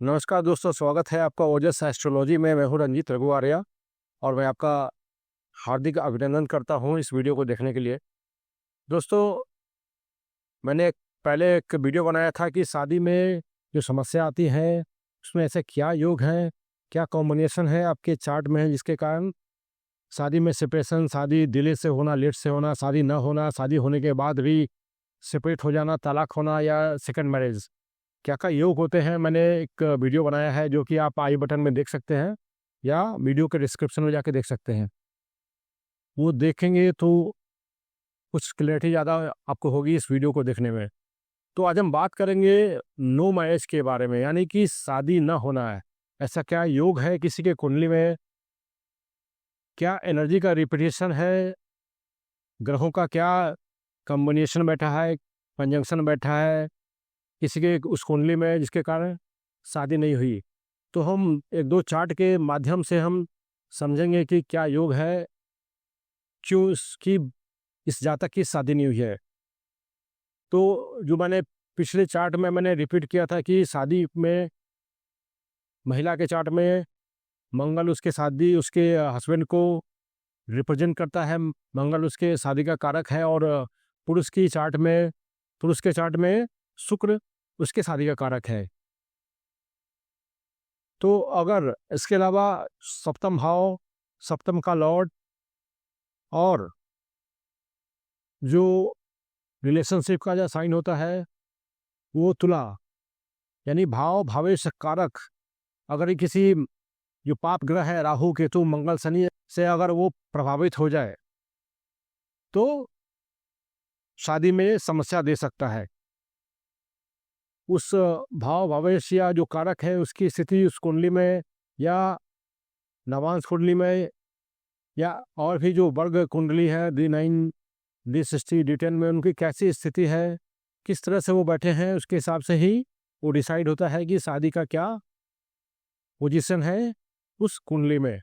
नमस्कार दोस्तों, स्वागत है आपका ओजस एस्ट्रोलॉजी में। मैं हूं रंजीत रघुआरिया और मैं आपका हार्दिक अभिनंदन करता हूं इस वीडियो को देखने के लिए। दोस्तों, मैंने पहले एक वीडियो बनाया था कि शादी में जो समस्या आती है उसमें ऐसे क्या योग हैं, क्या कॉम्बिनेशन है आपके चार्ट में, जिसके कारण शादी में सेपरेशन, शादी डिले से होना, लेट से होना, शादी न होना, शादी होने के बाद भी सेपरेट हो जाना, तलाक होना या सेकंड मैरिज, क्या क्या योग होते हैं। मैंने एक वीडियो बनाया है जो कि आप आई बटन में देख सकते हैं या वीडियो के डिस्क्रिप्शन में जाके देख सकते हैं। वो देखेंगे तो कुछ क्लैरिटी ज़्यादा आपको होगी इस वीडियो को देखने में। तो आज हम बात करेंगे नो मैरिज के बारे में, यानी कि शादी न होना है। ऐसा क्या योग है किसी के कुंडली में, क्या एनर्जी का रिपीटेशन है, ग्रहों का क्या कॉम्बिनेशन बैठा है, कंजंक्शन बैठा है किसी के उस कुंडली में जिसके कारण शादी नहीं हुई। तो हम एक दो चार्ट के माध्यम से हम समझेंगे कि क्या योग है, क्यों इसकी इस जातक की शादी नहीं हुई है। तो जो मैंने पिछले चार्ट में मैंने रिपीट किया था कि शादी में महिला के चार्ट में मंगल उसके शादी उसके हस्बैंड को रिप्रेजेंट करता है, मंगल उसके शादी का कारक है। और पुरुष की चार्ट में पुरुष के चार्ट में शुक्र उसके शादी का कारक है। तो अगर इसके अलावा सप्तम भाव, सप्तम का लॉर्ड और जो रिलेशनशिप का जो साइन होता है वो तुला, यानी भाव भावेश कारक, अगर ये किसी जो पाप ग्रह है राहु केतु मंगल शनि से अगर वो प्रभावित हो जाए तो शादी में समस्या दे सकता है। उस भाव भावेश या जो कारक है उसकी स्थिति उस कुंडली में या नवांश कुंडली में या और भी जो वर्ग कुंडली है D9 D60 D10 में उनकी कैसी स्थिति है, किस तरह से वो बैठे हैं, उसके हिसाब से ही वो डिसाइड होता है कि शादी का क्या पोजीशन है उस कुंडली में।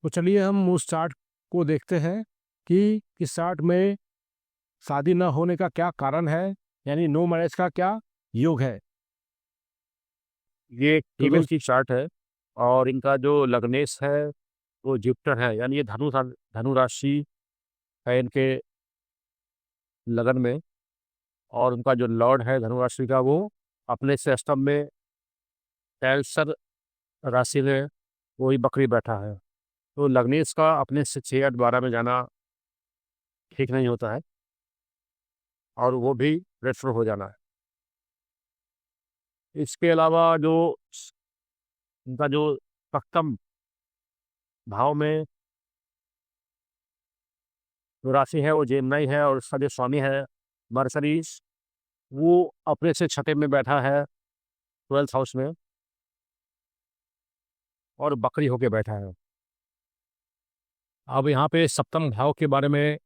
तो चलिए हम उस चार्ट को देखते हैं कि इस चार्ट में शादी न होने का क्या कारण है, यानी नो मैरिज का क्या योग है। ये एक तो फीमेल की चार्ट है और इनका जो लग्नेश है वो जुपिटर है, यानी ये धनु राशि है इनके लगन में। और उनका जो लॉर्ड है धनु राशि का वो अपने से अष्टम में कैंसर राशि में वही बकरी बैठा है। तो लग्नेश का अपने से 6 8 12 में जाना ठीक नहीं होता है और वो भी रेट्रो हो जाना है। इसके अलावा जो उनका जो सप्तम भाव में जो राशि है वो जेमिनी है और उसका जो स्वामी है मर्सरीज, वो अपने से छठे में बैठा है 12th हाउस में और बकरी होके बैठा है। अब यहाँ पे सप्तम भाव के बारे में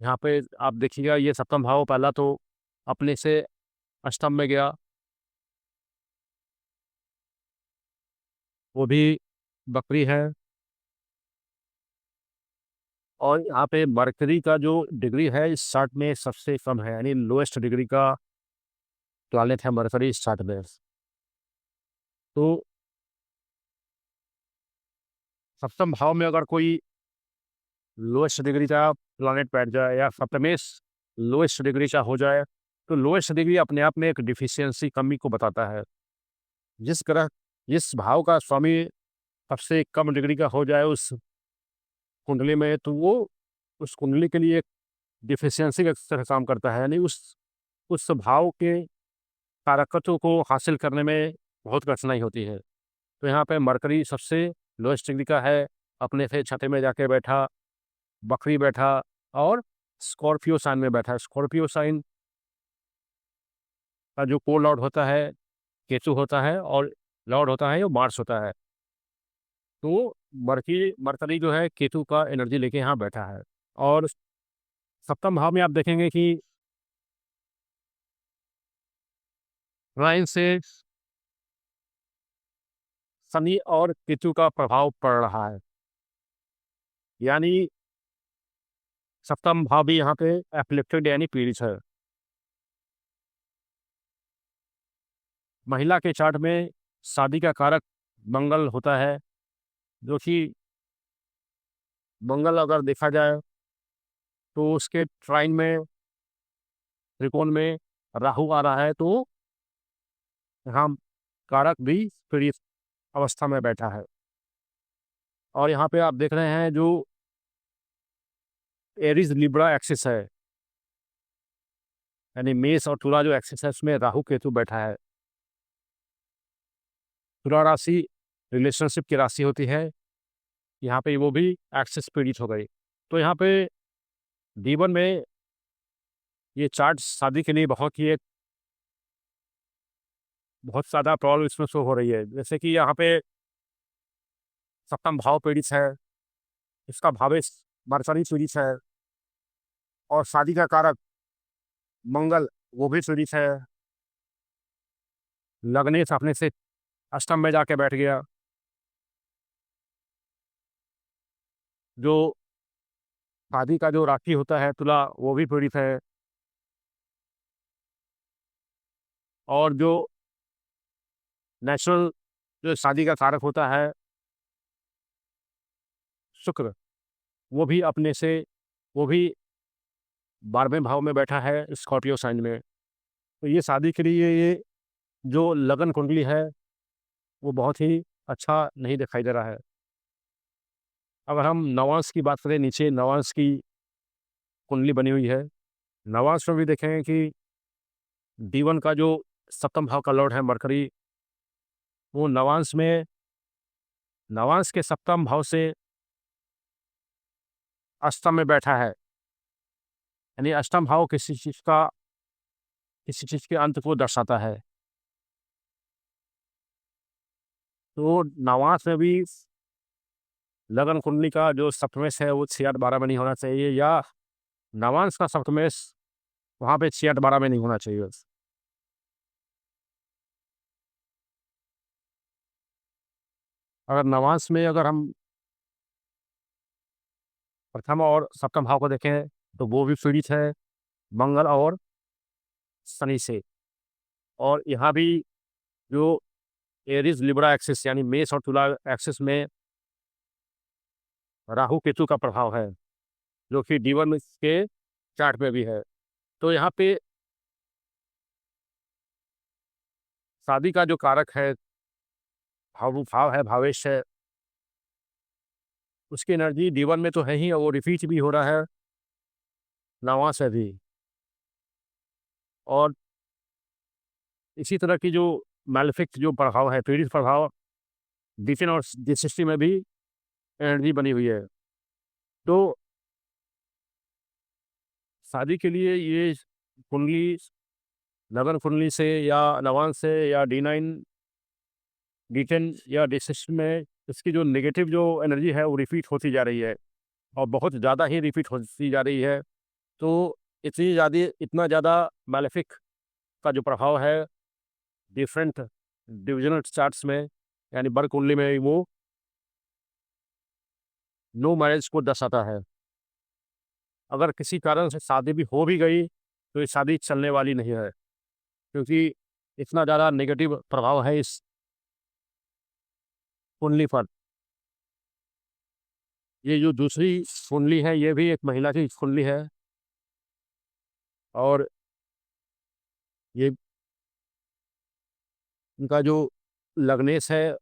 यहाँ पे आप देखिएगा, ये सप्तम भाव पहला तो अपने से अष्टम में गया, वो भी बकरी है। और यहाँ पे मरकरी का जो डिग्री है इस चार्ट में सबसे कम है, यानी लोएस्ट डिग्री का प्लैनेट है मरकरी इस चार्ट में। तो सप्तम भाव में अगर कोई लोएस्ट डिग्री का प्लैनेट बैठ जाए या सप्तमेश लोएस्ट डिग्री का हो जाए तो लोएस्ट डिग्री अपने आप में एक डिफिशियंसी कमी को बताता है। जिस ग्रह जिस भाव का स्वामी सबसे कम डिग्री का हो जाए उस कुंडली में तो वो उस कुंडली के लिए एक डिफिशियंसी का तरह काम करता है, यानी उस भाव के कारकत्व को हासिल करने में बहुत कठिनाई होती है। तो यहाँ पे मरकरी सबसे लोएस्ट डिग्री का है, अपने से छठे में जाके बैठा, बकरी बैठा और स्कॉर्पियो साइन में बैठा। स्कॉर्पियो साइन का जो को लॉर्ड होता है केतु होता है और लॉर्ड होता है वो मार्स होता है। तो मरकरी जो है केतु का एनर्जी लेके यहाँ बैठा है। और सप्तम भाव में आप देखेंगे कि लाइन से शनि और केतु का प्रभाव पड़ रहा है, यानी सप्तम भाव भी यहाँ पे एफ्लिक्टेड यानी पीड़ित है। महिला के चार्ट में शादी का कारक मंगल होता है, जो कि मंगल अगर देखा जाए तो उसके ट्राइन में, त्रिकोण में राहु आ रहा है, तो यहाँ कारक भी पीड़ित अवस्था में बैठा है। और यहाँ पे आप देख रहे हैं जो एरीज लिब्रा एक्सिस है, यानी मेष और तुला जो एक्सिस है उसमें राहु केतु बैठा है। तुला राशि रिलेशनशिप की राशि होती है, यहाँ पे वो भी एक्सिस पीड़ित हो गई। तो यहाँ पे जीवन में ये चार्ट शादी के लिए बहुत ज़्यादा प्रॉब्लम इसमें शो हो रही है। जैसे कि यहाँ पे सप्तम भाव पीड़ित है, इसका भावेश मरकरी पीड़ित है, और शादी का कारक मंगल वो भी पीड़ित है। लग्नेश अपने से अष्टम में जाके बैठ गया। जो शादी का जो राशि होता है तुला, वो भी पीड़ित है। और जो नेचुरल जो शादी का कारक होता है शुक्र, वो भी 12वें भाव में बैठा है स्कॉर्पियो साइन में। तो ये शादी के लिए ये जो लगन कुंडली है वो बहुत ही अच्छा नहीं दिखाई दे रहा है। अगर हम नवांश की बात करें, नीचे नवांश की कुंडली बनी हुई है। नवांश में भी देखें कि D1 का जो सप्तम भाव का लॉर्ड है मरकरी, वो नवांश के सप्तम भाव से अष्टम में बैठा है। यानी अष्टम भाव किसी चीज के अंत को दर्शाता है। तो नवांश में भी लगन कुंडली का जो सप्तमेश है वो 6-8-12 में नहीं होना चाहिए, या नवांश का सप्तमेश वहाँ पे 6-8-12 में नहीं होना चाहिए। अगर नवांश में अगर हम प्रथम और सप्तम भाव को देखें तो वो भी पीड़ित है मंगल और शनि से। और यहाँ भी जो एरीज लिब्रा एक्सिस यानी मेष और तुला एक्सिस में राहु केतु का प्रभाव है, जो कि D1 के चार्ट में भी है। तो यहाँ पे शादी का जो कारक है भाव है, भावेश है, उसकी एनर्जी D1 में तो है ही, और वो रिपीट भी हो रहा है नवांश से भी। और इसी तरह की जो मैलेफिक जो प्रभाव है, पीड़ित प्रभाव D10 और D60 में भी एनर्जी बनी हुई है। तो शादी के लिए ये कुंडली लगन कुंडली से या नवांश से या D9, D10 या D60 में इसकी जो नेगेटिव जो एनर्जी है वो रिपीट होती जा रही है, और बहुत ज़्यादा ही रिपीट होती जा रही है। तो इतना ज़्यादा मैलेफिक का जो प्रभाव है डिफरेंट डिविजनल चार्ट्स में, यानी बर कुंडली में, वो नो मैरिज को दर्शाता है। अगर किसी कारण से शादी भी हो भी गई तो ये शादी चलने वाली नहीं है, क्योंकि इतना ज़्यादा नेगेटिव प्रभाव है इस कुंडली पर। ये जो दूसरी कुंडली है ये भी एक महिला की कुंडली है, और ये इनका जो लग्नेश है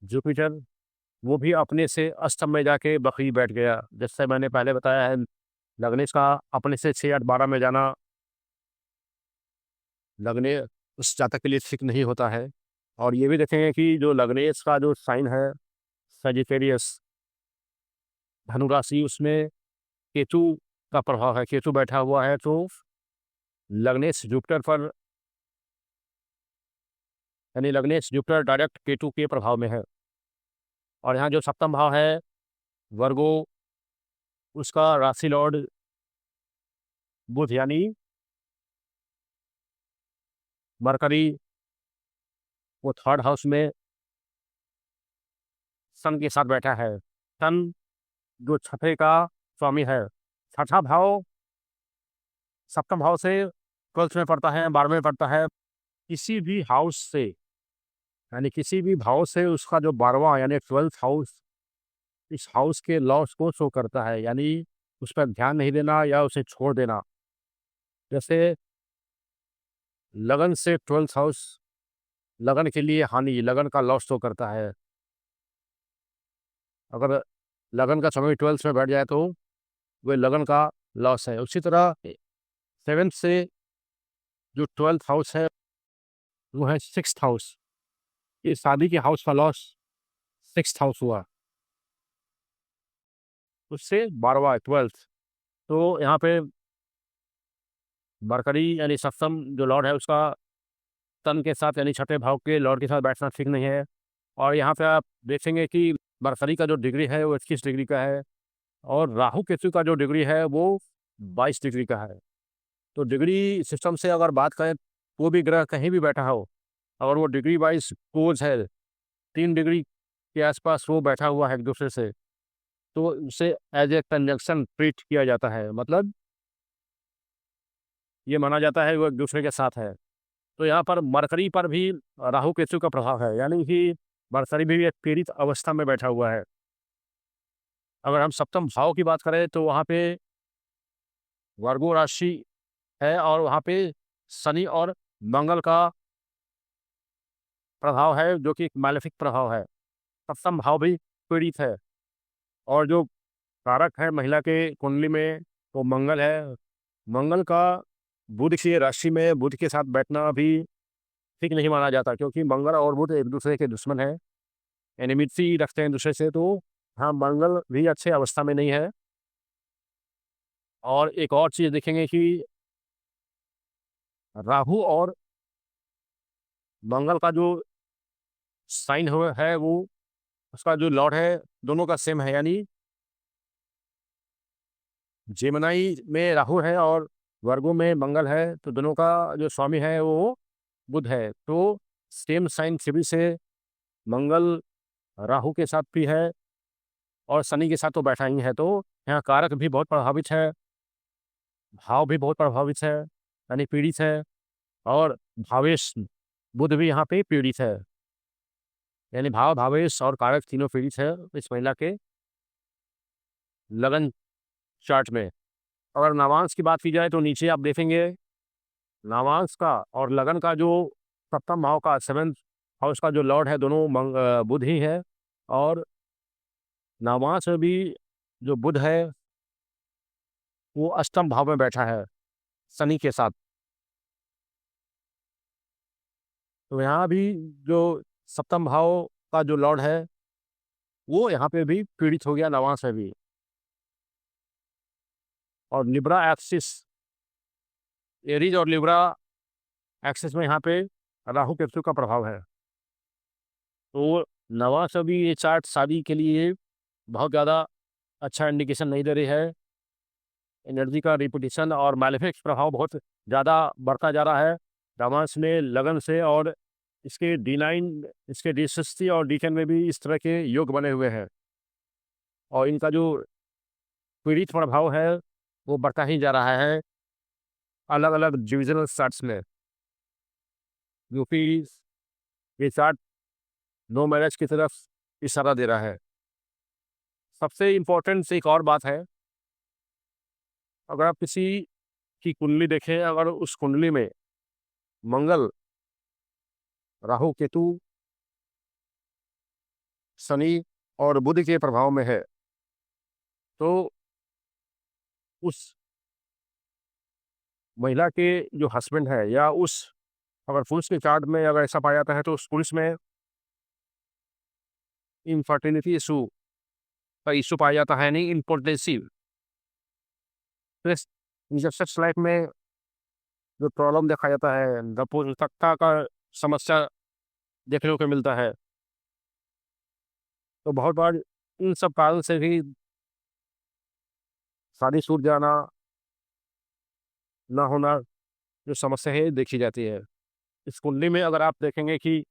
जुपिटर, वो भी अपने से अष्टम में जाके बखरी बैठ गया। जैसे मैंने पहले बताया है, लग्नेश का अपने से 6-8-12 में जाना लग्ने उस जातक के लिए ठीक नहीं होता है। और ये भी देखेंगे कि जो लग्नेश का जो साइन है सजिटेरियस धनु राशि, उसमें केतु का प्रभाव है, केतु बैठा हुआ है। तो लग्नेश जुपिटर पर, यानी लग्नेश जुपिटर डायरेक्ट केतु के प्रभाव में है। और यहाँ जो सप्तम भाव है वर्गो, उसका राशि लॉर्ड बुध यानी मरकरी, वो थर्ड हाउस में सन के साथ बैठा है। सन जो छठे का स्वामी है, छठा भाव सप्तम भाव से 12th में पड़ता है, 12वें में पड़ता है किसी भी हाउस से, यानी किसी भी भाव से उसका जो 12वां यानी 12th हाउस इस हाउस के लॉस को शो करता है, यानी उस पर ध्यान नहीं देना या उसे छोड़ देना। जैसे लगन से 12th हाउस लगन के लिए हानि, लगन का लॉस शो करता है। अगर लगन का समय 12th में बैठ जाए तो वह लगन का लॉस है। उसी तरह 7th से जो 12th हाउस है वो है 6th हाउस। ये शादी के हाउस का लॉस 6th हाउस हुआ, उससे 12वां 12th। तो यहाँ पे मरकरी यानी सप्तम जो लॉर्ड है उसका तन के साथ यानी छठे भाव के लॉर्ड के साथ बैठना ठीक नहीं है। और यहाँ पे आप देखेंगे कि मरकरी का जो डिग्री है वो 21 डिग्री का है और राहु केतु का जो डिग्री है वो 22 डिग्री का है। तो डिग्री सिस्टम से अगर बात करें, वो भी ग्रह कहीं भी बैठा हो, अगर वो डिग्री वाइज क्लोज है, 3 डिग्री के आसपास वो बैठा हुआ है एक दूसरे से, तो उसे एज ए कंजंक्शन ट्रीट किया जाता है। मतलब ये माना जाता है वो एक दूसरे के साथ है। तो यहाँ पर मरकरी पर भी राहु केतु का प्रभाव है, यानी कि मरकरी भी एक पीड़ित अवस्था में बैठा हुआ है। अगर हम सप्तम भाव की बात करें तो वहाँ पे वर्गो राशि है और वहाँ पे शनि और मंगल का प्रभाव है, जो कि एक मैलेफिक प्रभाव है। सप्तम भाव भी पीड़ित है और जो कारक है महिला के कुंडली में वो मंगल है। मंगल का बुध की राशि में बुध के साथ बैठना भी ठीक नहीं माना जाता, क्योंकि मंगल और बुध एक दूसरे के दुश्मन है, एनिमिटी रखते हैं एक दूसरे से। तो हाँ, मंगल भी अच्छे अवस्था में नहीं है। और एक और चीज़ देखेंगे कि राहु और मंगल का जो साइन है वो उसका जो लॉर्ड है दोनों का सेम है, यानी जेमिनी में राहु है और वर्गो में मंगल है, तो दोनों का जो स्वामी है वो बुध है। तो सेम साइन थ्री से मंगल राहु के साथ भी है और शनि के साथ तो बैठा ही है। तो यहाँ कारक भी बहुत प्रभावित है, भाव भी बहुत प्रभावित है, यानी पीड़ित है। और भावेश बुध भी यहाँ पे पीड़ित है, यानी भाव भावेश और कारक तीनों पीड़ित है इस महिला के लगन चार्ट में। अगर नवांश की बात की जाए तो नीचे आप देखेंगे नवांश का और लगन का जो सप्तम भाव का 7th हाउस का जो लॉर्ड है दोनों बुध ही है। और नवांश में भी जो बुध है वो अष्टम भाव में बैठा है शनि के साथ। तो यहाँ भी जो सप्तम भाव का जो लॉर्ड है वो यहाँ पे भी पीड़ित हो गया नवांश में भी। और लिब्रा एक्सिस, एरीज और लिब्रा एक्सिस में यहाँ पे राहु केतु का प्रभाव है। तो नवांश में भी ये चार्ट शादी के लिए बहुत ज़्यादा अच्छा इंडिकेशन नहीं दे रही है। एनर्जी का रिपीटिशन और मैलेफिक प्रभाव बहुत ज़्यादा बढ़ता जा रहा है नवांश में लगन से। और इसके D9, इसके D60 और D10 में भी इस तरह के योग बने हुए हैं और इनका जो पीड़ित प्रभाव है वो बढ़ता ही जा रहा है अलग अलग डिविजनल चार्ट्स में, जो कि ये चार्ट नो मैरिज की तरफ इशारा दे रहा है। सबसे इम्पोर्टेंट एक और बात है, अगर आप किसी की कुंडली देखें, अगर उस कुंडली में मंगल राहु केतु शनि और बुध के प्रभाव में है, तो उस महिला के जो हस्बैंड है या उस अगर पुरुष के चार्ट में अगर ऐसा पाया जाता है तो उस पुरुष में इनफर्टिलिटी इशू का इशू पाया जाता है, नहीं इम्पोर्टेंसी। तो सेक्स लाइफ में जो प्रॉब्लम देखा जाता है, नपुंसकता का समस्या देखने को मिलता है। तो बहुत बार इन सब कारण से भी शादी छूट जाना, ना होना, जो समस्या है देखी जाती है। इस कुंडली में अगर आप देखेंगे कि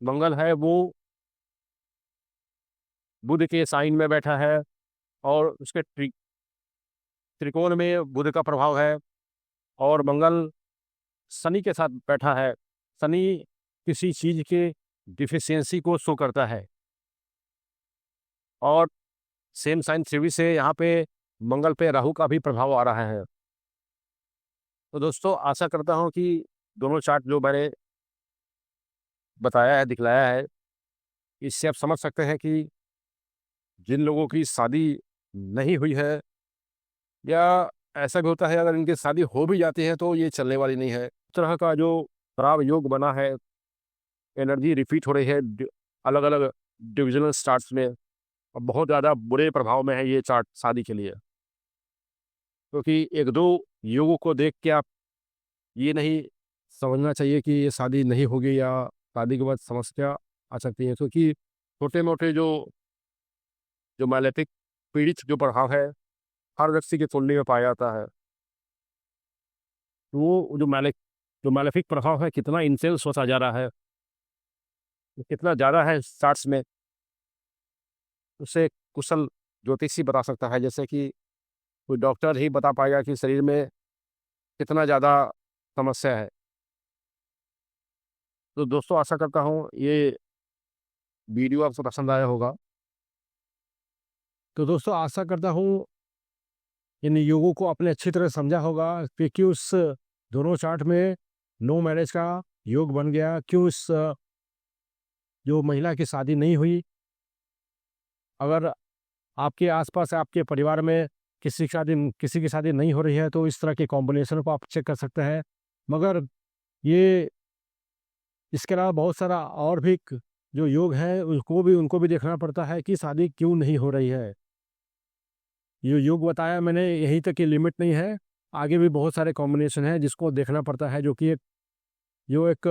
मंगल है वो बुध के साइन में बैठा है और उसके त्रिकोण में बुध का प्रभाव है और मंगल शनि के साथ बैठा है। शनि किसी चीज़ के डिफिशियंसी को शो करता है। और सेम साइन थ्री से यहाँ पे मंगल पे राहु का भी प्रभाव आ रहा है। तो दोस्तों आशा करता हूँ कि दोनों चार्ट जो मैंने बताया है, दिखलाया है, इससे आप समझ सकते हैं कि जिन लोगों की शादी नहीं हुई है, या ऐसा भी होता है अगर इनकी शादी हो भी जाती है तो ये चलने वाली नहीं है, इस तरह का जो खराब योग बना है, एनर्जी रिपीट हो रही है अलग अलग डिविजनल चार्ट्स में, और बहुत ज़्यादा बुरे प्रभाव में है ये चार्ट शादी के लिए। क्योंकि एक दो योगों को देख के आप ये नहीं समझना चाहिए कि ये शादी नहीं होगी या शादी के बाद समस्या आ सकती है, क्योंकि छोटे मोटे जो जो मैलेफिक पीड़ित जो प्रभाव है हर व्यक्ति की कुंडली में पाया जाता है। तो वो जो मैलेफिक प्रभाव है कितना इंटेंस होता जा रहा है, कितना ज़्यादा है चार्ट्स में, उसे कुशल ज्योतिषी बता सकता है। जैसे कि कोई डॉक्टर ही बता पाएगा कि शरीर में कितना ज़्यादा समस्या है। तो दोस्तों आशा करता हूँ ये वीडियो आपको पसंद आया होगा। तो दोस्तों आशा करता हूँ इन योगों को आपने अच्छी तरह समझा होगा कि क्यों उस दोनों चार्ट में नो मैरिज का योग बन गया, क्यों इस जो महिला की शादी नहीं हुई। अगर आपके आसपास आपके परिवार में किसी की शादी नहीं हो रही है तो इस तरह के कॉम्बिनेशन को आप चेक कर सकते हैं। मगर ये इसके अलावा बहुत सारा और भी जो योग है उनको भी देखना पड़ता है कि शादी क्यों नहीं हो रही है। ये योग बताया मैंने, यहीं तक की लिमिट नहीं है, आगे भी बहुत सारे कॉम्बिनेशन है जिसको देखना पड़ता है, जो कि एक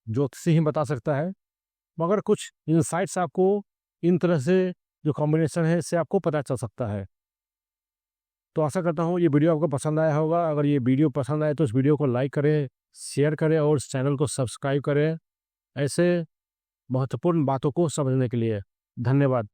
ज्योतिषी ही बता सकता है। मगर कुछ इनसाइट्स आपको इन तरह से जो कॉम्बिनेशन है इससे आपको पता चल सकता है। तो आशा करता हूँ ये वीडियो आपको पसंद आया होगा। अगर ये वीडियो पसंद आए तो इस वीडियो को लाइक करें, शेयर करें और इस चैनल को सब्सक्राइब करें ऐसे महत्वपूर्ण बातों को समझने के लिए। धन्यवाद।